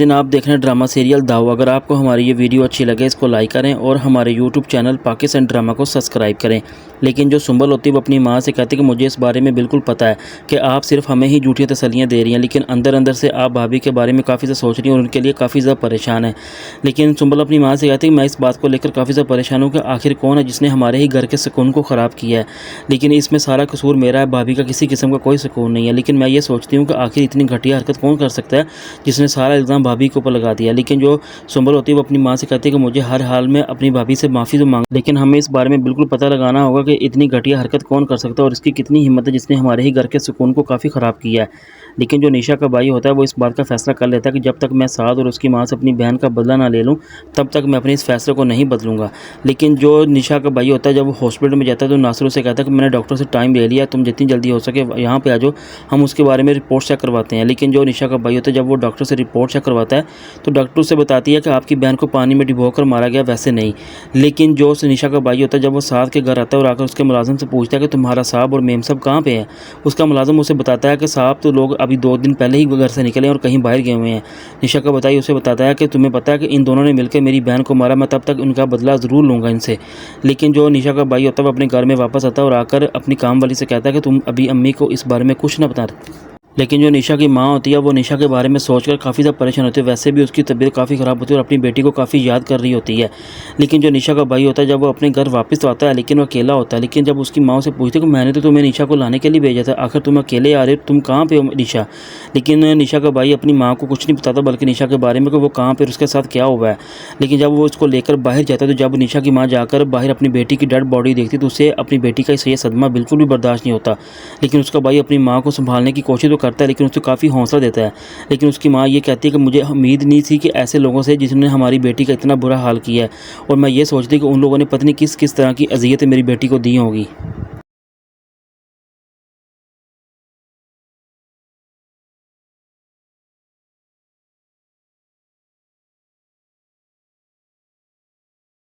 नाज़रीन, आप देख रहे हैं ड्रामा सीरियल दाव। अगर आपको हमारी ये वीडियो अच्छी लगे इसको लाइक करें और हमारे यूट्यूब चैनल पाकिस्तान ड्रामा को सब्सक्राइब करें। लेकिन जो सुंबल होती है वो अपनी माँ से कहती है कि मुझे इस बारे में बिल्कुल पता है कि आप सिर्फ हमें ही झूठी तसल्लियाँ दे रही हैं, लेकिन अंदर अंदर से आप भाभी के बारे में काफ़ी ज़्यादा सोच रही हैं और उनके लिए काफ़ी ज़्यादा परेशान है। लेकिन सुंबल अपनी माँ से कहती है कि मैं इस बात को लेकर काफ़ी ज़्यादा परेशान हूँ कि आखिर कौन है जिसने हमारे ही घर के सुकून को ख़राब किया है। लेकिन इसमें सारा कसूर मेरा है, भाभी का किसी किस्म का कोई सुकून नहीं है। लेकिन मैं ये सोचती हूँ कि आखिर इतनी घटिया हरकत कौन कर सकता है जिसने सारा इल्ज़ाम भाभी के ऊपर लगा दिया। लेकिन जो सुंबल होती है वो अपनी माँ से कहती है कि मुझे हर हाल में अपनी भाभी से माफ़ी तो मांग, लेकिन हमें इस बारे में बिल्कुल पता लगाना होगा कि इतनी घटिया हरकत कौन कर सकता है और इसकी कितनी हिम्मत है जिसने हमारे ही घर के सुकून को काफ़ी ख़राब किया है। लेकिन जो निशा का भाई होता है वो इस बात का फैसला कर लेता है कि जब तक मैं साद और उसकी माँ से अपनी बहन का बदला ना ले लूँ तब तक मैं अपने इस फैसले को नहीं बदलूंगा। लेकिन जो निशा का भाई होता है जब वो हॉस्पिटल में जाता है तो नासिर उसे कहता है कि मैंने डॉक्टर से टाइम ले लिया, तुम जितनी जल्दी हो सके यहाँ पे आ जाओ, हम उसके बारे में रिपोर्ट चेक करवाते हैं। लेकिन जो निशा का भाई होता है जब वो डॉक्टर से रिपोर्ट चेक करवाता है तो डॉक्टर उसे बताती है कि आपकी बहन को पानी में डुबोकर मारा गया, वैसे नहीं। लेकिन जो निशा का भाई होता है जब वो साद के घर आता है और आकर उसके मुलाजिम से पूछता है कि तुम्हारा साहब और मेम साहब कहाँ पे हैं, उसका मुलाजिम उसे बताता है कि साहब तो लोग अभी 2 दिन पहले ही घर से निकले और कहीं बाहर गए हुए हैं। निशा का भाई उसे बताता है कि तुम्हें पता है कि इन दोनों ने मिलकर मेरी बहन को मारा, मैं तब तक उनका बदला ज़रूर लूँगा इनसे। लेकिन जो निशा का भाई होता है वो अपने घर में वापस आता है और आकर अपनी काम वाली से कहता है कि तुम अभी अम्मी को इस बारे में कुछ ना बता। लेकिन जो निशा की माँ होती है वो निशा के बारे में सोचकर काफ़ी ज़्यादा परेशान होती है। वैसे भी उसकी तबीयत काफ़ी ख़राब होती है और अपनी बेटी को काफ़ी याद कर रही होती है। लेकिन जो निशा का भाई होता है जब वो अपने घर वापस तो आता है लेकिन वो अकेला होता है। लेकिन जब उसकी माँ उसे पूछती है कि मैंने तो तुम्हें निशा को लाने के लिए भेजा था, आखिर तुम अकेले आ रहे हो, तुम कहाँ पे हो निशा। लेकिन निशा का भाई अपनी माँ को कुछ नहीं बताता बल्कि निशा के बारे में कि वो कहाँ पर उसके साथ क्या हुआ है। लेकिन जब वो उसको लेकर बाहर जाता है तो जब निशा की माँ जाकर बाहर अपनी बेटी की डेड बॉडी देखती तो उसे अपनी बेटी का ये सदमा बिल्कुल भी बर्दाश्त नहीं होता। लेकिन उसका भाई अपनी माँ को संभालने की कोशिश तो करता है लेकिन उसे काफ़ी हौसला देता है। लेकिन उसकी माँ ये कहती है कि मुझे उम्मीद नहीं थी कि ऐसे लोगों से जिन्होंने हमारी बेटी का इतना बुरा हाल किया है, और मैं ये सोचती कि उन लोगों ने पता नहीं किस किस तरह की अजियत मेरी बेटी को दी होगी।